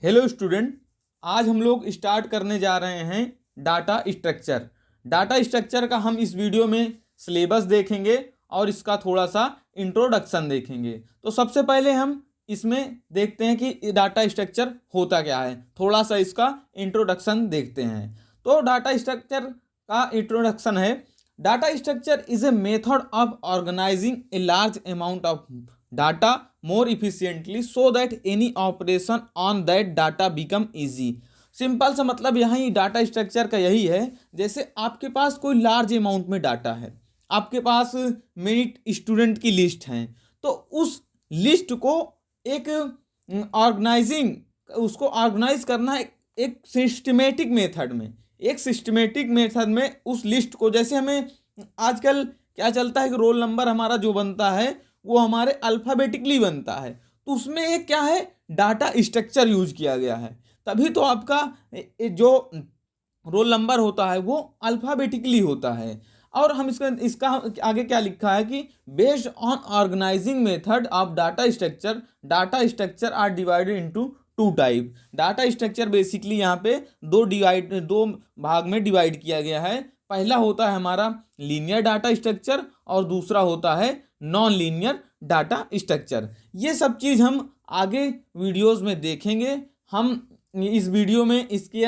Hello student, आज हम लोग स्टार्ट करने जा रहे हैं डाटा स्ट्रक्चर। डाटा स्ट्रक्चर का हम इस वीडियो में सिलेबस देखेंगे और इसका थोड़ा सा इंट्रोडक्शन देखेंगे। तो सबसे पहले हम इसमें देखते हैं कि डाटा स्ट्रक्चर होता क्या है, थोड़ा सा इसका इंट्रोडक्शन देखते हैं। तो डाटा स्ट्रक्चर का इंट्रोडक्शन है, data structure is a method of organising a large amount of data more efficiently so that any operation on that data become easy। Simple सा मतलब यहाँ ही डाटा स्ट्रक्चर का यही है, जैसे आपके पास कोई लार्ज अमाउंट में डाटा है, आपके पास मिनट स्टूडेंट की लिस्ट है, तो उस लिस्ट को एक उसको ऑर्गेनाइज करना है एक सिस्टमेटिक मेथड में उस लिस्ट को, जैसे हमें आजकल क्या चलता है कि रोल नंबर हमारा जो बनता है वो हमारे अल्फ़ाबेटिकली बनता है, तो उसमें एक क्या है, डाटा स्ट्रक्चर यूज किया गया है, तभी तो आपका जो रोल नंबर होता है वो अल्फ़ाबेटिकली होता है। और हम इसका आगे क्या लिखा है कि based on organising method of data structure are divided into two type. Data structure basically यहाँ पे दो भाग में डिवाइड किया गया है। पहला होता है हमारा लीनियर डाटा स्ट्रक्चर और दूसरा होता है नॉन लीनियर डाटा स्ट्रक्चर। ये सब चीज़ हम आगे वीडियोस में देखेंगे। हम इस वीडियो में इसके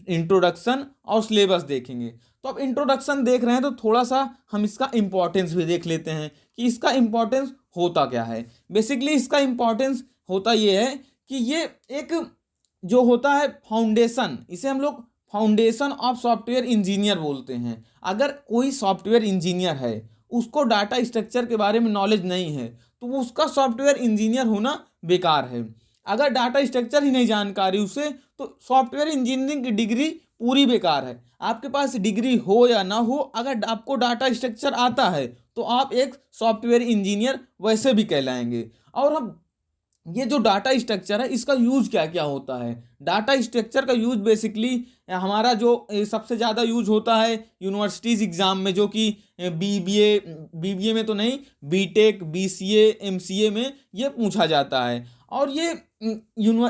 इंट्रोडक्शन और सिलेबस देखेंगे। तो अब इंट्रोडक्शन देख रहे हैं तो थोड़ा सा हम इसका इम्पोर्टेंस भी देख लेते हैं कि इसका इम्पोर्टेंस होता क्या है। बेसिकली इसका इम्पोर्टेंस होता ये है कि ये एक जो होता है फाउंडेशन, इसे हम लोग फाउंडेशन ऑफ सॉफ्टवेयर इंजीनियर बोलते हैं। अगर कोई सॉफ्टवेयर इंजीनियर है, उसको डाटा स्ट्रक्चर के बारे में नॉलेज नहीं है, तो उसका सॉफ्टवेयर इंजीनियर होना बेकार है। अगर डाटा स्ट्रक्चर ही नहीं जानकारी उसे, तो सॉफ्टवेयर इंजीनियरिंग की डिग्री पूरी बेकार है। आपके पास डिग्री हो या ना हो, अगर आपको डाटा स्ट्रक्चर आता है तो आप एक सॉफ्टवेयर इंजीनियर वैसे भी कहलाएंगे। और हम ये जो डाटा स्ट्रक्चर है इसका यूज क्या क्या होता है। डाटा स्ट्रक्चर का यूज बेसिकली हमारा जो सबसे ज़्यादा यूज होता है यूनिवर्सिटीज़ एग्ज़ाम में, जो कि बीबीए में तो नहीं, बीटेक, बीसीए, एमसीए में ये पूछा जाता है। और ये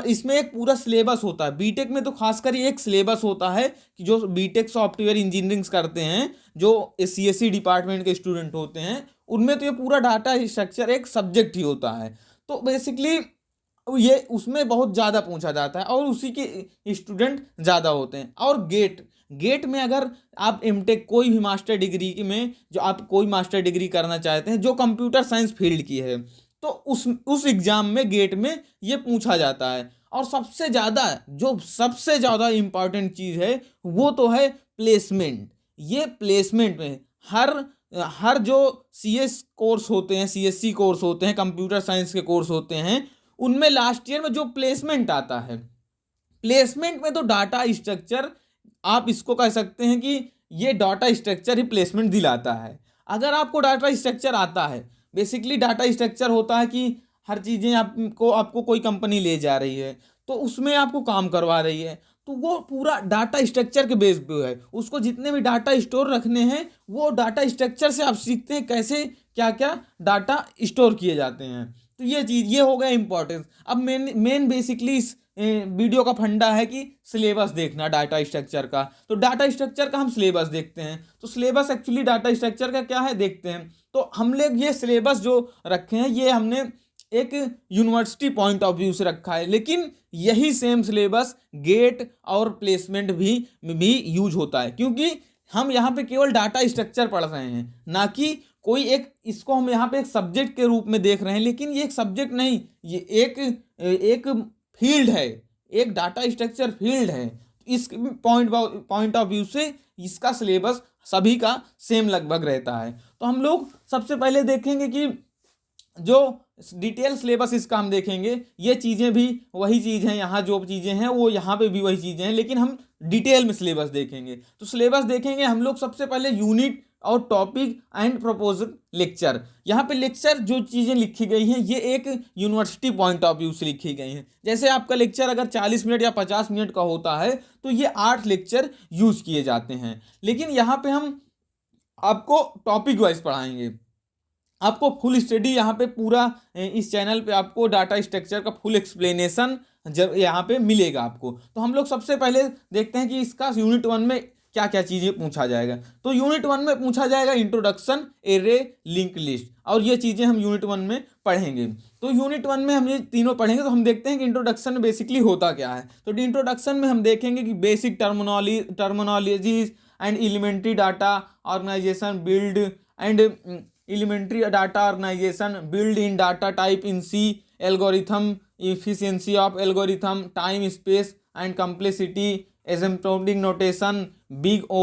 इसमें एक पूरा सिलेबस होता है। बीटेक में तो खासकर ये एक सिलेबस होता है कि जो बीटेक सॉफ्टवेयर इंजीनियरिंग करते हैं, जो सीएससी डिपार्टमेंट के स्टूडेंट होते हैं, उनमें तो ये पूरा डाटा स्ट्रक्चर एक सब्जेक्ट ही होता है। तो बेसिकली ये उसमें बहुत ज़्यादा पूछा जाता है और उसी के स्टूडेंट ज़्यादा होते हैं। और गेट में अगर आप एमटेक कोई भी मास्टर डिग्री में, जो आप कोई मास्टर डिग्री करना चाहते हैं जो कंप्यूटर साइंस फील्ड की है, तो उस एग्ज़ाम में गेट में ये पूछा जाता है। और सबसे ज़्यादा इम्पॉर्टेंट चीज़ है वो तो है प्लेसमेंट। ये प्लेसमेंट में हर जो सीएससी कोर्स होते हैं, कंप्यूटर साइंस के कोर्स होते हैं, उनमें लास्ट ईयर में जो प्लेसमेंट आता है, प्लेसमेंट में तो डाटा स्ट्रक्चर, आप इसको कह सकते हैं कि ये डाटा स्ट्रक्चर ही प्लेसमेंट दिलाता है। अगर आपको डाटा स्ट्रक्चर आता है, बेसिकली डाटा स्ट्रक्चर होता है कि हर चीज़ें आपको कोई कंपनी ले जा रही है, तो उसमें आपको काम करवा रही है, तो वो पूरा डाटा स्ट्रक्चर के बेस पे है। उसको जितने भी डाटा स्टोर रखने हैं, वो डाटा स्ट्रक्चर से आप सीखते हैं कैसे क्या क्या डाटा स्टोर किए जाते हैं। तो ये हो गया इंपॉर्टेंस। अब मेन बेसिकली इस वीडियो का फंडा है कि सिलेबस देखना डाटा स्ट्रक्चर का। तो डाटा स्ट्रक्चर का हम सिलेबस देखते हैं। तो सिलेबस एक्चुअली डाटा स्ट्रक्चर का क्या है देखते हैं। तो हम लोग ये सिलेबस जो रखे हैं, ये हमने एक यूनिवर्सिटी पॉइंट ऑफ व्यू से रखा है, लेकिन यही सेम सिलेबस गेट और प्लेसमेंट भी यूज होता है, क्योंकि हम यहाँ पे केवल डाटा स्ट्रक्चर पढ़ रहे हैं, ना कि कोई इसको हम यहाँ पे एक सब्जेक्ट के रूप में देख रहे हैं। लेकिन ये एक सब्जेक्ट नहीं, ये एक फील्ड है, एक डाटा स्ट्रक्चर फील्ड है। इस पॉइंट ऑफ व्यू से इसका सिलेबस सभी का सेम लगभग रहता है। तो हम लोग सबसे पहले देखेंगे कि जो डिटेल सिलेबस इसका हम देखेंगे, ये चीज़ें भी वही चीज़ हैं, यहाँ जो चीज़ें हैं वो यहाँ पे भी वही चीज़ें हैं, लेकिन हम डिटेल में सिलेबस देखेंगे। तो सिलेबस देखेंगे हम लोग सबसे पहले यूनिट और टॉपिक एंड प्रपोजल लेक्चर। यहाँ पे लेक्चर जो चीज़ें लिखी गई हैं, ये एक यूनिवर्सिटी पॉइंट ऑफ व्यू से लिखी गई हैं। जैसे आपका लेक्चर अगर 40 मिनट या 50 मिनट का होता है, तो ये 8 लेक्चर यूज किए जाते हैं। लेकिन यहाँ पे हम आपको टॉपिक वाइज पढ़ाएंगे। आपको फुल स्टडी यहाँ पे पूरा इस चैनल पे आपको डाटा स्ट्रक्चर का फुल एक्सप्लेनेशन जब यहाँ पे मिलेगा आपको। तो हम लोग सबसे पहले देखते हैं कि इसका यूनिट 1 में क्या क्या चीज़ें पूछा जाएगा। तो यूनिट 1 में पूछा जाएगा इंट्रोडक्शन, एरे, लिंक लिस्ट, और ये चीज़ें हम यूनिट 1 में पढ़ेंगे। तो यूनिट 1 में हम ये तीनों पढ़ेंगे। तो हम देखते हैं कि इंट्रोडक्शन में बेसिकली होता क्या है। तो इंट्रोडक्शन में हम देखेंगे कि basic terminologies and elementary data organisation build and elementary data organisation build in data type in C, algorithm, efficiency of algorithm, time space and complexity, asymptotic notation, big O,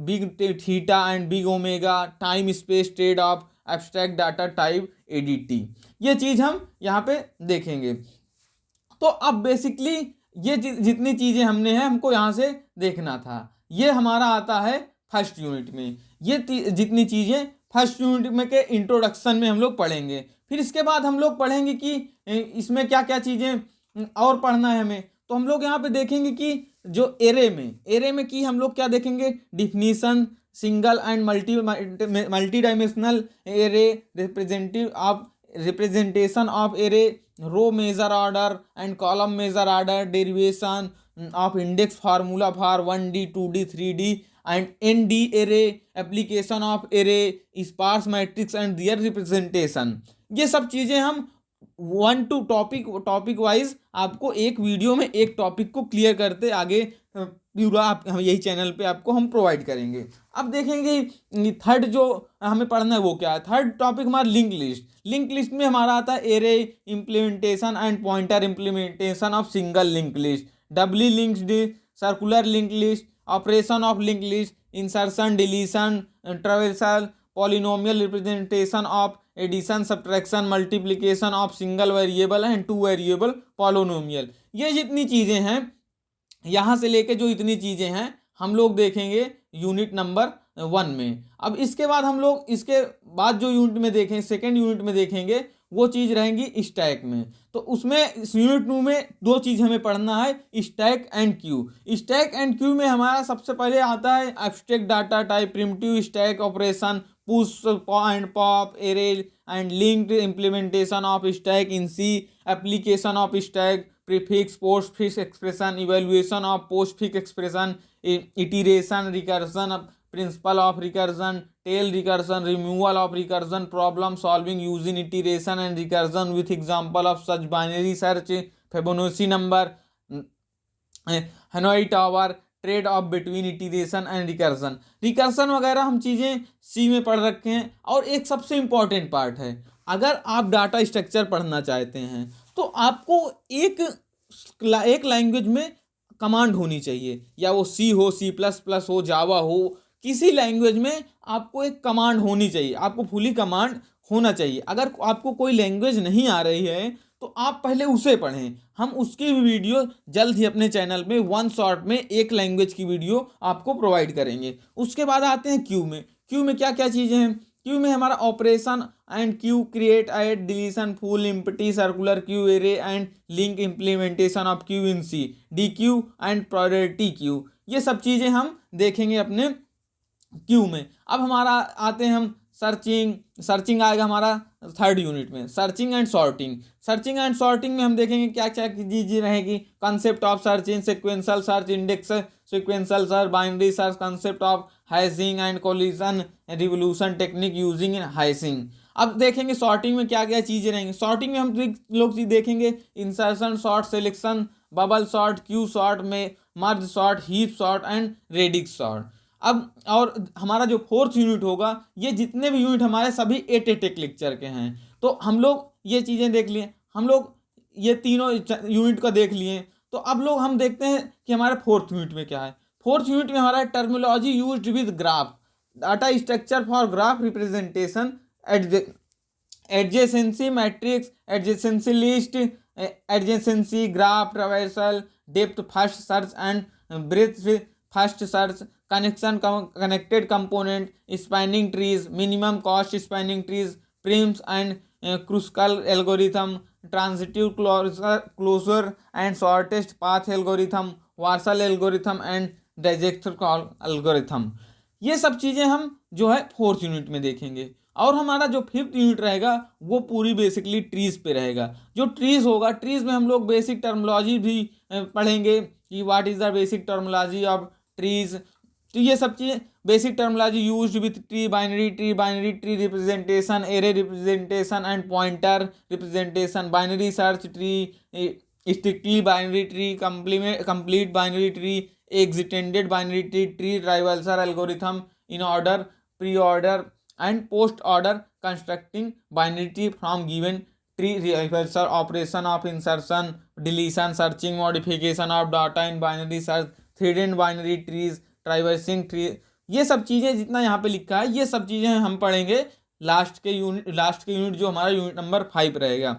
big theta and big omega, time space trade off, abstract data type, ADT। ये चीज़ हम यहाँ पे देखेंगे। तो अब basically ये जितनी चीज़ें हमने हैं हमको यहाँ से देखना था, ये हमारा आता है फर्स्ट यूनिट में। ये जितनी चीज़ें फर्स्ट यूनिट में के इंट्रोडक्शन में हम लोग पढ़ेंगे। फिर इसके बाद हम लोग पढ़ेंगे कि इसमें क्या क्या चीज़ें और पढ़ना है हमें। तो हम लोग यहाँ पे देखेंगे कि जो एरे में की हम लोग क्या देखेंगे, definition, single and multi dimensional array, representation of array, row major order and column major order, derivation of index formula for 1D 2D 3D and ND array, application of array, sparse matrix and their representation. ये सब चीज़ें हम 1 to topic wise आपको एक video में एक topic को clear करते आगे पूरा हम यही चैनल पे आपको हम प्रोवाइड करेंगे। अब देखेंगे थर्ड जो हमें पढ़ना है वो क्या है। थर्ड टॉपिक हमारा लिंक लिस्ट। लिंक लिस्ट में हमारा आता है array implementation and pointer implementation of single link list, doubly linked, circular link list, operation of link list, insertion, deletion, traversal, polynomial representation of addition, subtraction, multiplication of single variable and 2 variable polynomial. ये जितनी चीज़ें हैं यहाँ से लेके जो इतनी चीज़ें हैं हम लोग देखेंगे यूनिट नंबर 1 में। अब इसके बाद हम लोग इसके बाद जो यूनिट में देखें, सेकेंड यूनिट में देखेंगे वो चीज़ रहेंगी स्टैक में। तो उसमें यूनिट 2 में 2 चीज़ हमें पढ़ना है, stack and queue. Stack and queue में हमारा सबसे पहले आता है abstract data type, primitive stack operation, push and pop, array and linked, implementation of stack in C, application of stack, prefix, postfix expression, evaluation of postfix expression, iteration, recursion, principle of recursion, tail recursion, removal of recursion, problem solving using iteration and recursion with example of such binary search, Fibonacci number, Hanoi tower, trade off between iteration and recursion. Recursion वगैरह हम चीज़ें सी में पढ़ रखे हैं। और एक सबसे इम्पॉर्टेंट पार्ट है, अगर आप डाटा स्ट्रक्चर पढ़ना चाहते हैं तो आपको एक लैंग्वेज में कमांड होनी चाहिए, या वो सी हो, C++ हो, जावा हो, किसी लैंग्वेज में आपको एक कमांड होनी चाहिए, आपको फुली कमांड होना चाहिए। अगर आपको कोई लैंग्वेज नहीं आ रही है तो आप पहले उसे पढ़ें। हम उसकी भी वीडियो जल्द ही अपने चैनल में 1 शॉट में एक लैंग्वेज की वीडियो आपको प्रोवाइड करेंगे। उसके बाद आते हैं क्यू में। क्यू में क्या क्या चीज़ें हैं। क्यू में हमारा operation and queue, create, add, deletion, full, empty, circular queue, array and link, implementation of queue in C, D queue and priority queue. ये सब चीज़ें हम देखेंगे अपने क्यू में। अब हमारा आते हैं हम सर्चिंग आएगा हमारा थर्ड यूनिट में, सर्चिंग एंड सॉर्टिंग में हम देखेंगे क्या क्या चीज़ें रहेगी। Concept of searching, sequential search, index sequential search, binary search, concept of hashing and collision revolution technique using in hashing. अब देखेंगे सॉर्टिंग में क्या क्या चीज़ें रहेंगी। सॉर्टिंग में हम लोग देखेंगे insertion sort, selection, bubble sort, quick sort में, merge sort, heap sort and radix sort. अब और हमारा जो फोर्थ यूनिट होगा, ये जितने भी यूनिट हमारे सभी 8 लेक्चर के हैं। तो हम लोग ये चीज़ें देख लिए, हम लोग ये तीनों यूनिट का देख लिए। तो अब लोग हम देखते हैं कि हमारे फोर्थ यूनिट में क्या है। फोर्थ यूनिट में हमारा terminology used with graph, data structure for graph representation, adjacency matrix, adjacency list, adjacency graph, traversal, depth first search and breadth first search, connected component, spanning trees, minimum cost spanning trees, Prim's and Kruskal algorithm, transitive closure and shortest path algorithm, Warshall algorithm and Dijkstra algorithm. ये सब चीज़ें हम जो है 4th unit में देखेंगे। और हमारा जो 5th यूनिट रहेगा वो पूरी बेसिकली ट्रीज पे रहेगा। जो ट्रीज होगा, ट्रीज में हम लोग बेसिक टर्मिनोलॉजी भी पढ़ेंगे कि what is the basic terminology of trees. तो ये सब चीज़ें basic terminology used with tree, binary tree representation, array representation and pointer representation, binary search tree, strictly binary tree, complete binary tree, extended binary tree, tree traversal algorithm in order, pre order and post order constructing binary tree from given tree, reversal operation of insertion, deletion, searching, modification of data in binary search, threaded binary trees, traversing tree. ये सब चीज़ें जितना यहाँ पे लिखा है ये सब चीज़ें हम पढ़ेंगे लास्ट के यूनिट जो हमारा यूनिट नंबर 5 रहेगा।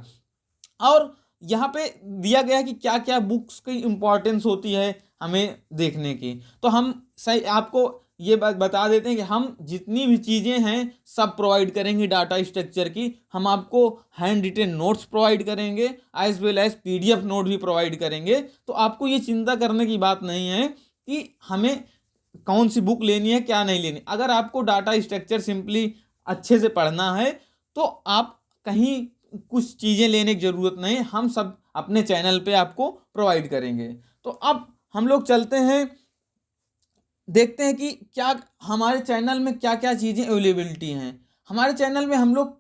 और यहाँ पे दिया गया है कि क्या क्या बुक्स की इम्पोर्टेंस होती है हमें देखने की। तो हम सही आपको ये बात बता देते हैं कि हम जितनी भी चीज़ें हैं सब प्रोवाइड करेंगे डाटा स्ट्रक्चर की। हम आपको हैंड रिटेन नोट्स प्रोवाइड करेंगे as well as PDF note भी प्रोवाइड करेंगे। तो आपको ये चिंता करने की बात नहीं है कि हमें कौन सी बुक लेनी है क्या नहीं लेनी। अगर आपको डाटा स्ट्रक्चर सिंपली अच्छे से पढ़ना है तो आप कहीं कुछ चीज़ें लेने की ज़रूरत नहीं, हम सब अपने चैनल पे आपको प्रोवाइड करेंगे। तो अब हम लोग चलते हैं, देखते हैं कि क्या हमारे चैनल में क्या क्या चीज़ें अवेलेबिलिटी हैं। हमारे चैनल में हम लोग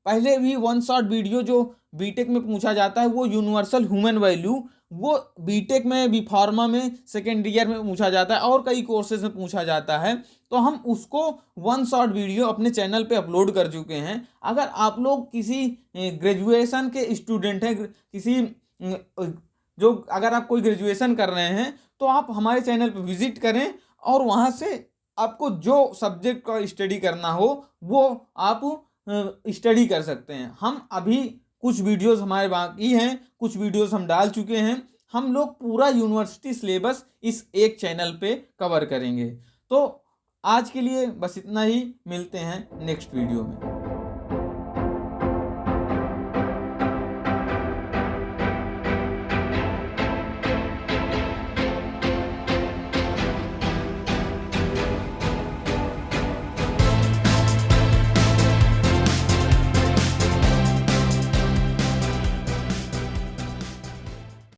पहले भी 1 शॉट वीडियो जो बीटेक में पूछा जाता है वो यूनिवर्सल ह्यूमन वैल्यू, वो बीटेक में, बी फार्मा में, सेकेंड ईयर में पूछा जाता है और कई कोर्सेज में पूछा जाता है। तो हम उसको 1 शॉट वीडियो अपने चैनल पे अपलोड कर चुके हैं। अगर आप लोग किसी ग्रेजुएशन के स्टूडेंट हैं, किसी जो अगर आप कोई ग्रेजुएशन कर रहे हैं तो आप हमारे चैनल पे विजिट करें और वहाँ से आपको जो सब्जेक्ट का स्टडी करना हो वो आप स्टडी कर सकते हैं। हम अभी कुछ वीडियोस हमारे बाकी हैं, कुछ वीडियोस हम डाल चुके हैं। हम लोग पूरा यूनिवर्सिटी सिलेबस इस एक चैनल पे कवर करेंगे। तो आज के लिए बस इतना ही, मिलते हैं नेक्स्ट वीडियो में।